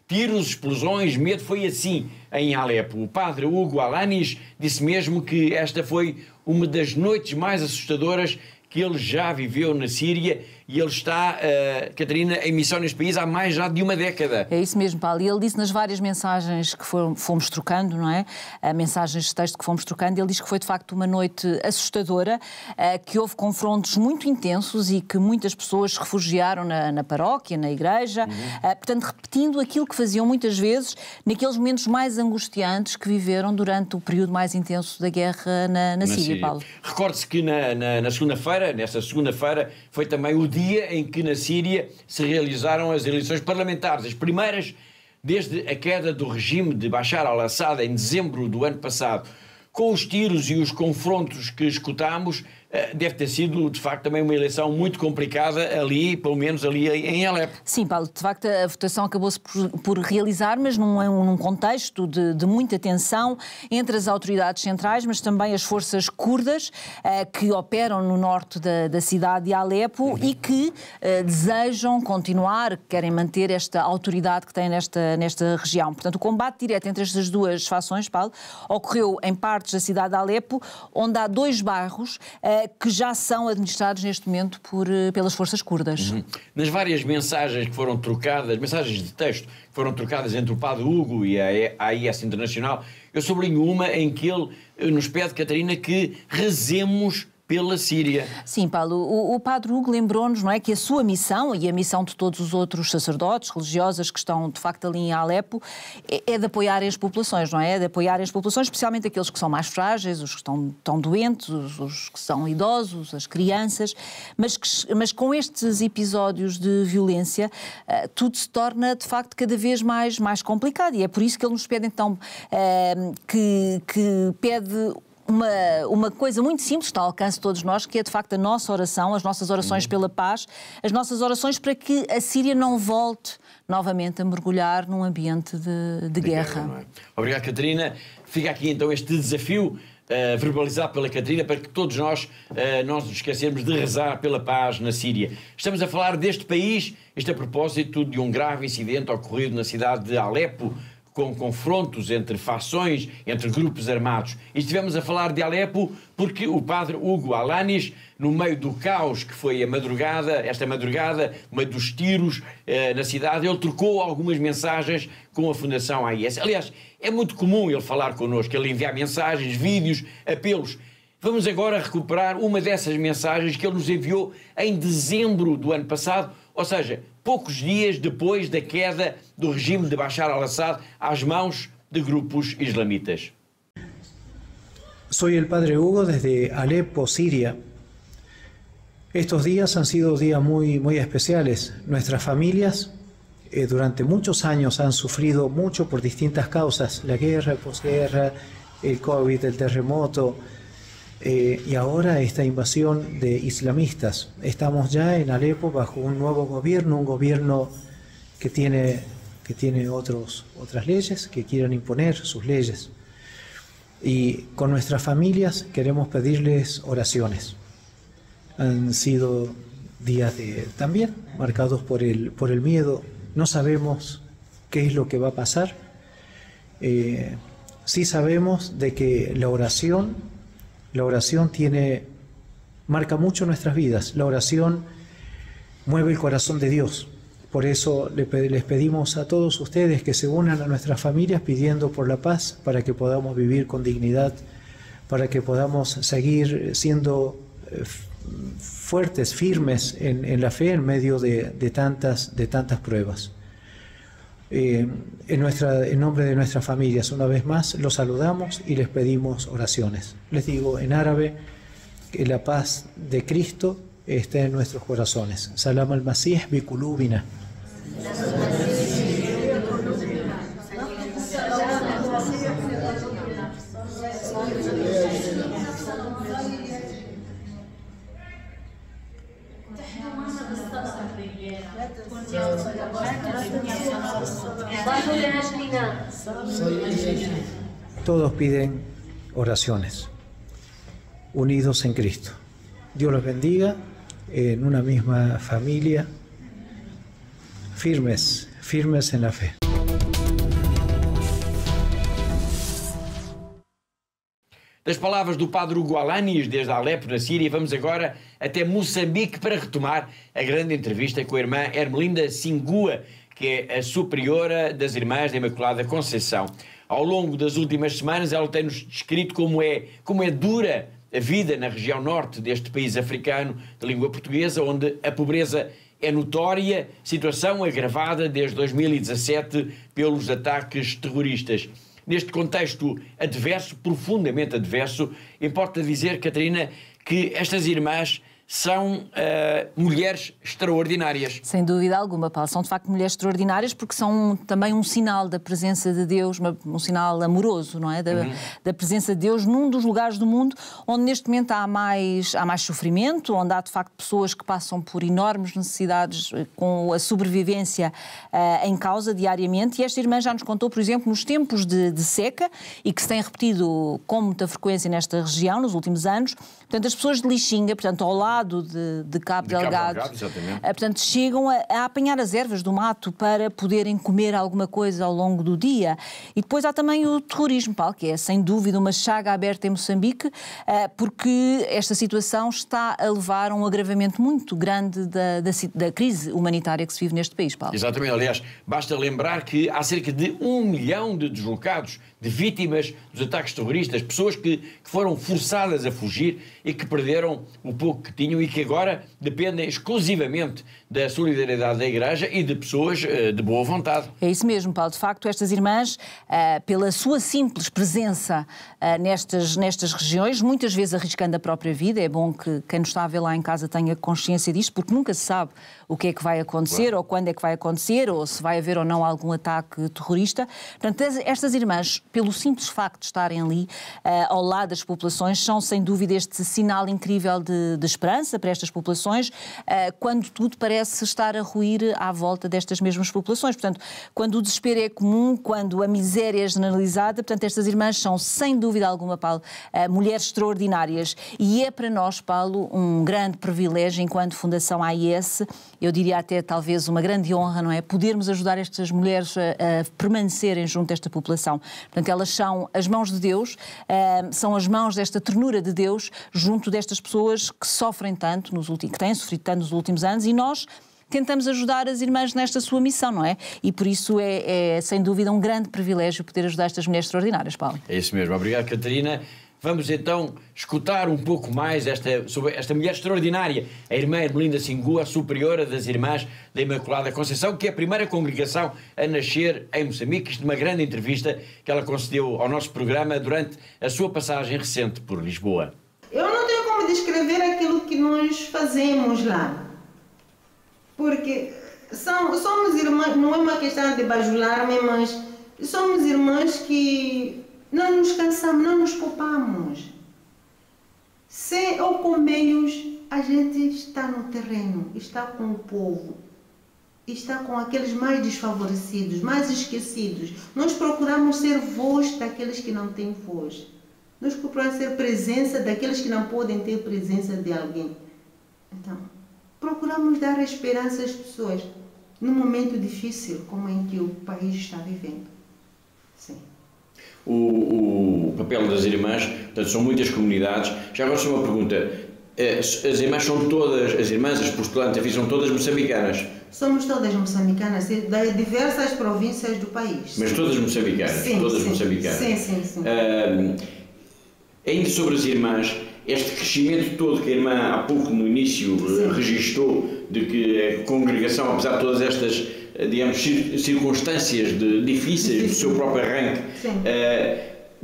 Speaker 1: Tiros, explosões, medo, foi assim em Alepo. O padre Hugo Alanis disse mesmo que esta foi uma das noites mais assustadoras que ele já viveu na Síria e ele está, Catarina, em missão neste país há mais já de uma década.
Speaker 2: É isso mesmo, Paulo. E ele disse nas várias mensagens que fomos trocando, não é? Mensagens de texto que fomos trocando, ele diz que foi de facto uma noite assustadora, que houve confrontos muito intensos e que muitas pessoas se refugiaram na paróquia, na igreja, portanto repetindo aquilo que faziam muitas vezes naqueles momentos mais angustiantes que viveram durante o período mais intenso da guerra na Síria, Paulo.
Speaker 1: Recorde-se que na segunda-feira, nessa segunda-feira, foi também o dia em que na Síria se realizaram as eleições parlamentares, as primeiras desde a queda do regime de Bashar al-Assad em dezembro do ano passado. Com os tiros e os confrontos que escutámos, deve ter sido, de facto, também uma eleição muito complicada ali, pelo menos ali em Alepo.
Speaker 2: Sim, Paulo, de facto a votação acabou-se por realizar, mas num contexto de muita tensão entre as autoridades centrais, mas também as forças curdas que operam no norte da cidade de Alepo e que desejam continuar, querem manter esta autoridade que têm nesta região. Portanto, o combate direto entre estas duas fações, Paulo, ocorreu em partes da cidade de Alepo, onde há 2 bairros que já são administrados neste momento pelas forças curdas.
Speaker 1: Nas várias mensagens que foram trocadas, mensagens de texto que foram trocadas entre o padre Hugo e a AIS Internacional, eu sublinho uma em que ele nos pede, Catarina, que rezemos pela Síria.
Speaker 2: Sim, Paulo, o padre Hugo lembrou-nos, não é, que a sua missão e a missão de todos os outros sacerdotes, religiosas que estão de facto ali em Alepo, é de apoiarem as populações, não é? É de apoiarem as populações, especialmente aqueles que são mais frágeis, os que estão doentes, os que são idosos, as crianças, mas com estes episódios de violência, tudo se torna de facto cada vez mais complicado e é por isso que ele nos pede então que pede uma coisa muito simples, está ao alcance de todos nós, que é de facto a nossa oração, as nossas orações pela paz, as nossas orações para que a Síria não volte novamente a mergulhar num ambiente de guerra.
Speaker 1: Obrigado, Catarina. Fica aqui então este desafio verbalizado pela Catarina para que todos nós não nos esquecermos de rezar pela paz na Síria. Estamos a falar deste país, isto a propósito de um grave incidente ocorrido na cidade de Alepo, com confrontos entre fações, entre grupos armados. E estivemos a falar de Alepo porque o padre Hugo Alanis, no meio do caos que foi esta madrugada, no meio dos tiros na cidade, ele trocou algumas mensagens com a Fundação AIS. Aliás, é muito comum ele falar connosco, ele enviar mensagens, vídeos, apelos. Vamos agora recuperar uma dessas mensagens que ele nos enviou em dezembro do ano passado, ou seja, poucos dias depois da queda do regime de Bashar al-Assad às mãos de grupos islamitas.
Speaker 14: Soy el padre Hugo desde Alepo, Siria. Estos días han sido días muy especiales. Nuestras familias durante muchos años han sufrido mucho por distintas causas, la guerra, la posguerra, el COVID, el terremoto, y ahora esta invasión de islamistas. Estamos ya en Alepo bajo un nuevo gobierno, un gobierno que tiene otras leyes, que quieren imponer sus leyes. Y con nuestras familias queremos pedirles oraciones. Han sido días también marcados por el miedo. No sabemos qué es lo que va a pasar. Sí sabemos de que la oración marca mucho nuestras vidas. La oración mueve el corazón de Dios. Por eso les pedimos a todos ustedes que se unan a nuestras familias pidiendo por la paz, para que podamos vivir con dignidad, para que podamos seguir siendo fuertes, firmes en la fe en medio de tantas pruebas. En nombre de nuestras familias, una vez más, los saludamos y les pedimos oraciones. Les digo en árabe que la paz de Cristo esté en nuestros corazones. Salam al-Masih bi kulubina. Todos piden oraciones, unidos en Cristo. Dios los bendiga en una misma familia, firmes en la fe.
Speaker 1: Das palavras do padre Hugo Alanis desde Alepo, na Síria, vamos agora até Moçambique para retomar a grande entrevista com a irmã Ermelinda Singua, que é a superiora das Irmãs da Imaculada Conceição. Ao longo das últimas semanas, ela tem-nos descrito como é dura a vida na região norte deste país africano de língua portuguesa, onde a pobreza é notória, situação agravada desde 2017 pelos ataques terroristas. Neste contexto adverso, profundamente adverso, importa dizer, Catarina, que estas irmãs são mulheres extraordinárias.
Speaker 2: Sem dúvida alguma, Paulo. São de facto mulheres extraordinárias porque são também um sinal da presença de Deus, um sinal amoroso, não é? Da presença de Deus num dos lugares do mundo onde neste momento há mais sofrimento, onde há de facto pessoas que passam por enormes necessidades com a sobrevivência em causa diariamente. E esta irmã já nos contou, por exemplo, nos tempos de seca, e que se tem repetido com muita frequência nesta região nos últimos anos, portanto as pessoas de Lixinga, portanto ao lado de Cabo Delgado, portanto, chegam a apanhar as ervas do mato para poderem comer alguma coisa ao longo do dia. E depois há também o terrorismo, Paulo, que é sem dúvida uma chaga aberta em Moçambique, porque esta situação está a levar a um agravamento muito grande da crise humanitária que se vive neste país, Paulo.
Speaker 1: Exatamente, aliás, basta lembrar que há cerca de 1 milhão de deslocados, de vítimas dos ataques terroristas, pessoas que foram forçadas a fugir e que perderam o pouco que tinham e que agora dependem exclusivamente da solidariedade da Igreja e de pessoas de boa vontade.
Speaker 2: É isso mesmo, Paulo. De facto, estas irmãs, pela sua simples presença nestas regiões, muitas vezes arriscando a própria vida, é bom que quem nos está a ver lá em casa tenha consciência disto, porque nunca se sabe o que é que vai acontecer, claro, ou quando é que vai acontecer, ou se vai haver ou não algum ataque terrorista. Portanto, estas irmãs pelo simples facto de estarem ali ao lado das populações, são sem dúvida este sinal incrível de esperança para estas populações, quando tudo parece estar a ruir à volta destas mesmas populações. Portanto, quando o desespero é comum, quando a miséria é generalizada, portanto, estas irmãs são, sem dúvida alguma, Paulo, mulheres extraordinárias. E é para nós, Paulo, um grande privilégio, enquanto Fundação AIS, eu diria até talvez uma grande honra, não é? Podermos ajudar estas mulheres a permanecerem junto a esta população. Portanto, elas são as mãos de Deus, são as mãos desta ternura de Deus junto destas pessoas que sofrem tanto, que têm sofrido tanto nos últimos anos, e nós tentamos ajudar as irmãs nesta sua missão, não é? E por isso é sem dúvida um grande privilégio poder ajudar estas mulheres extraordinárias, Paulo.
Speaker 1: É isso mesmo. Obrigado, Catarina. Vamos então escutar um pouco mais sobre esta mulher extraordinária, a irmã Ermelinda Singu, a superiora das Irmãs da Imaculada Conceição, que é a primeira congregação a nascer em Moçambique. Isto é uma grande entrevista que ela concedeu ao nosso programa durante a sua passagem recente por Lisboa.
Speaker 15: Eu não tenho como descrever aquilo que nós fazemos lá, porque somos irmãs, não é uma questão de bajular-me, mas somos irmãs que não nos cansamos, não nos poupamos. Sem ou com meios, a gente está no terreno, está com o povo, está com aqueles mais desfavorecidos, mais esquecidos. Nós procuramos ser voz daqueles que não têm voz. Nós procuramos ser presença daqueles que não podem ter presença de alguém. Então, procuramos dar esperança às pessoas num momento difícil como em que o país está vivendo. Sim.
Speaker 1: O papel das irmãs, portanto, são muitas comunidades. Já agora só uma pergunta: as irmãs são todas, as irmãs, as postulantes, enfim, são todas moçambicanas?
Speaker 15: Somos todas moçambicanas, de diversas províncias do país.
Speaker 1: Mas todas moçambicanas?
Speaker 15: Sim,
Speaker 1: todas
Speaker 15: sim,
Speaker 1: moçambicanas.
Speaker 15: Sim.
Speaker 1: Ainda sobre as irmãs, este crescimento todo que a irmã há pouco no início registou, de que a congregação, apesar de todas estas, digamos, circunstâncias difíceis do seu próprio arranque,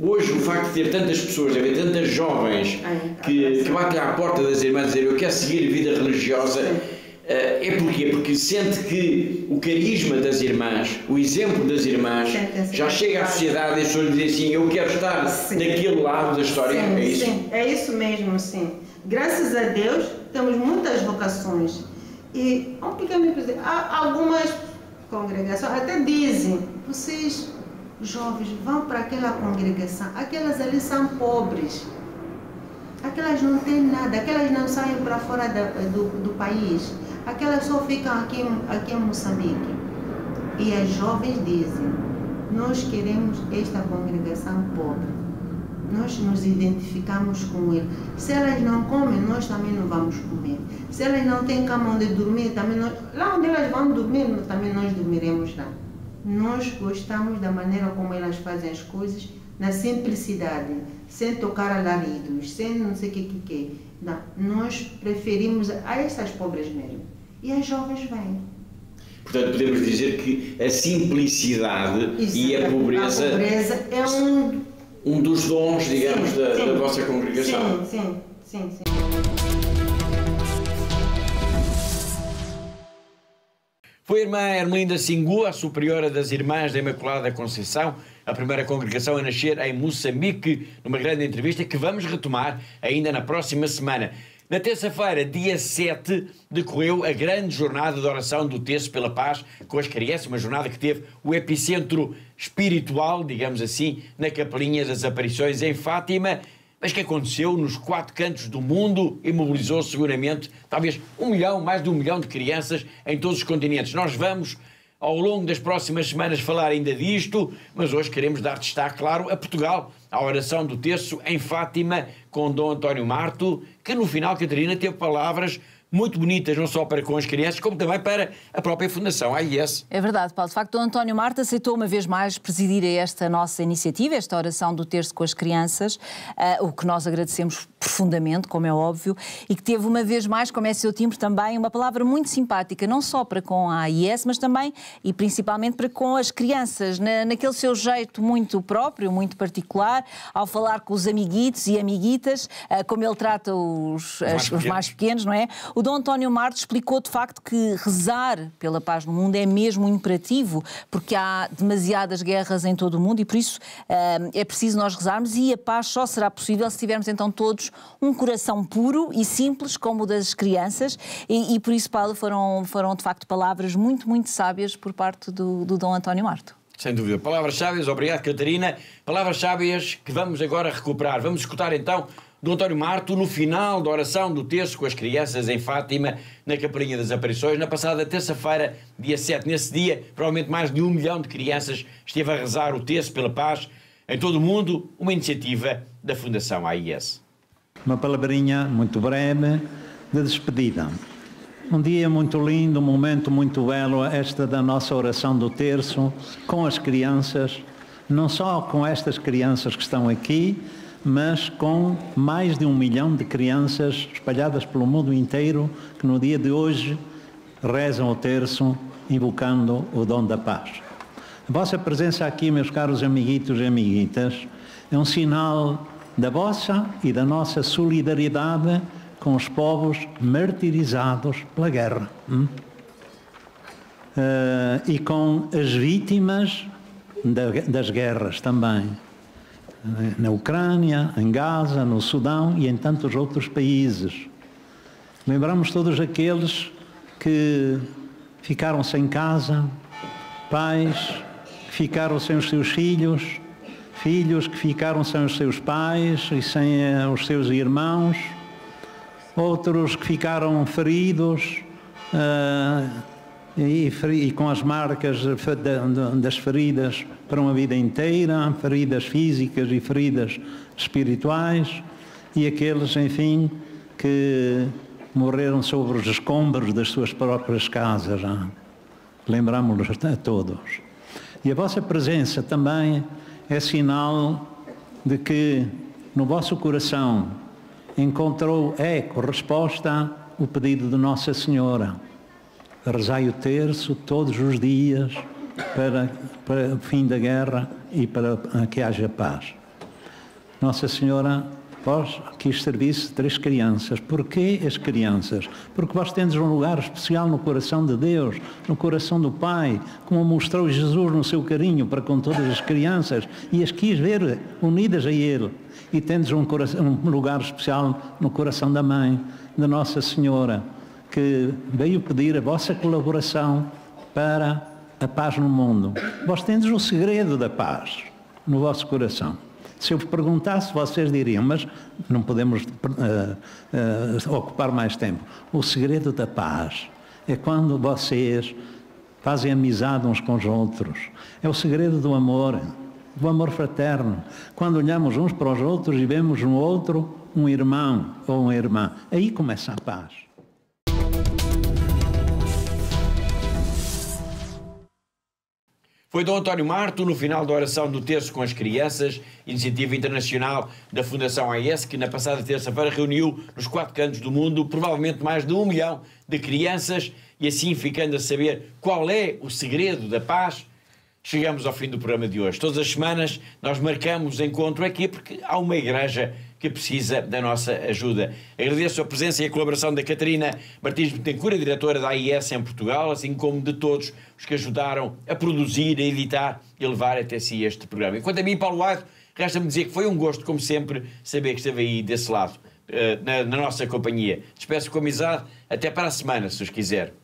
Speaker 1: hoje o facto de ter tantas pessoas, de haver tantas jovens que batem à porta das irmãs e dizer eu quero seguir a vida religiosa, é porquê? Porque sente que o carisma das irmãs, o exemplo das irmãs, já chega à sociedade e as pessoas dizem assim, eu quero estar daquele lado da história. É isso?
Speaker 15: Sim, é isso mesmo, sim. Graças a Deus temos muitas vocações. E um pequeno episódio, algumas congregações até dizem, vocês jovens vão para aquela congregação, aquelas ali são pobres, aquelas não têm nada, aquelas não saem para fora do país, aquelas só ficam aqui em Moçambique. E as jovens dizem, nós queremos esta congregação pobre, nós nos identificamos com ele. Se elas não comem, nós também não vamos comer. Se elas não têm cama onde dormir, também lá onde elas vão dormir, também nós dormiremos lá. Nós gostamos da maneira como elas fazem as coisas, na simplicidade, sem tocar alaridos, sem não sei o que. Não, nós preferimos a essas pobres mesmo. E as jovens vêm.
Speaker 1: Portanto, podemos dizer que a simplicidade e a pobreza
Speaker 15: é
Speaker 1: um dos dons, digamos, da vossa congregação.
Speaker 15: Sim.
Speaker 1: Foi a irmã Ermelinda Singu, a superiora das Irmãs da Imaculada Conceição, a primeira congregação a nascer em Moçambique, numa grande entrevista que vamos retomar ainda na próxima semana. Na terça-feira, dia 7, decorreu a grande jornada de oração do Terço pela Paz com as crianças, uma jornada que teve o epicentro espiritual, digamos assim, na Capelinha das Aparições em Fátima, mas que aconteceu nos 4 cantos do mundo e mobilizou seguramente talvez mais de 1 milhão de crianças em todos os continentes. Nós vamos, ao longo das próximas semanas, falar ainda disto, mas hoje queremos dar destaque, claro, a Portugal, à oração do Terço em Fátima com Dom António Marto, que no final, Catarina, teve palavras muito bonitas, não só para com as crianças, como também para a própria Fundação AIS.
Speaker 2: É verdade, Paulo. De facto, o António Marta aceitou uma vez mais presidir esta nossa iniciativa, esta oração do Terço com as crianças, o que nós agradecemos profundamente, como é óbvio, e que teve uma vez mais, como é seu timbre também, uma palavra muito simpática, não só para com a AIS, mas também e principalmente para com as crianças, naquele seu jeito muito próprio, muito particular, ao falar com os amiguitos e amiguitas, como ele trata os mais pequenos, não é? O O Dom António Marto explicou de facto que rezar pela paz no mundo é mesmo um imperativo, porque há demasiadas guerras em todo o mundo e por isso é preciso nós rezarmos, e a paz só será possível se tivermos então todos um coração puro e simples como o das crianças, e por isso, Paulo, foram de facto palavras muito, muito sábias por parte do Dom António Marto.
Speaker 1: Sem dúvida. Palavras sábias, obrigado, Catarina. Palavras sábias que vamos agora recuperar. Vamos escutar então Dom António Marto no final da oração do terço com as crianças em Fátima, na Capelinha das Aparições, na passada terça-feira, dia 7. Nesse dia, provavelmente mais de 1 milhão de crianças esteve a rezar o terço pela paz em todo o mundo, uma iniciativa da Fundação AIS.
Speaker 16: Uma palavrinha muito breve de despedida. Um dia muito lindo, um momento muito belo, esta da nossa oração do terço, com as crianças, não só com estas crianças que estão aqui, mas com mais de 1 milhão de crianças espalhadas pelo mundo inteiro, que no dia de hoje rezam o terço, invocando o dom da paz. A vossa presença aqui, meus caros amiguitos e amiguitas, é um sinal da vossa e da nossa solidariedade com os povos martirizados pela guerra. E com as vítimas das guerras também. Na Ucrânia, em Gaza, no Sudão e em tantos outros países. Lembramos todos aqueles que ficaram sem casa, pais que ficaram sem os seus filhos, filhos que ficaram sem os seus pais e sem os seus irmãos, outros que ficaram feridos e com as marcas das feridas para uma vida inteira, feridas físicas e feridas espirituais, e aqueles, enfim, que morreram sobre os escombros das suas próprias casas. Lembramos-los a todos. E a vossa presença também é sinal de que no vosso coração encontrou eco, resposta o pedido de Nossa Senhora. Rezai o terço todos os dias para o fim da guerra e para que haja paz. Nossa Senhora, vós quis servir-se 3 crianças. Porquê as crianças? Porque vós tendes um lugar especial no coração de Deus, no coração do Pai, como mostrou Jesus no seu carinho para com todas as crianças, e as quis ver unidas a Ele. E tendes um lugar especial no coração da Mãe, da Nossa Senhora, que veio pedir a vossa colaboração para a paz no mundo. Vós tendes o segredo da paz no vosso coração. Se eu vos perguntasse, vocês diriam, mas não podemos ocupar mais tempo. O segredo da paz é quando vocês fazem amizade uns com os outros. É o segredo do amor fraterno. Quando olhamos uns para os outros e vemos no outro um irmão ou uma irmã, aí começa a paz.
Speaker 1: Foi Dom António Marto no final da oração do terço com as crianças, iniciativa internacional da Fundação AIS, que na passada terça-feira reuniu nos 4 cantos do mundo provavelmente mais de 1 milhão de crianças, e assim ficando a saber qual é o segredo da paz. Chegamos ao fim do programa de hoje. Todas as semanas nós marcamos encontro aqui porque há uma igreja que precisa da nossa ajuda. Agradeço a presença e a colaboração da Catarina Martins Betancourt, diretora da AIS em Portugal, assim como de todos os que ajudaram a produzir, a editar e a levar até si este programa. Enquanto a mim, Paulo Aito, resta-me dizer que foi um gosto, como sempre, saber que esteve aí desse lado, na nossa companhia. Despeço com amizade. Até para a semana, se os quiser.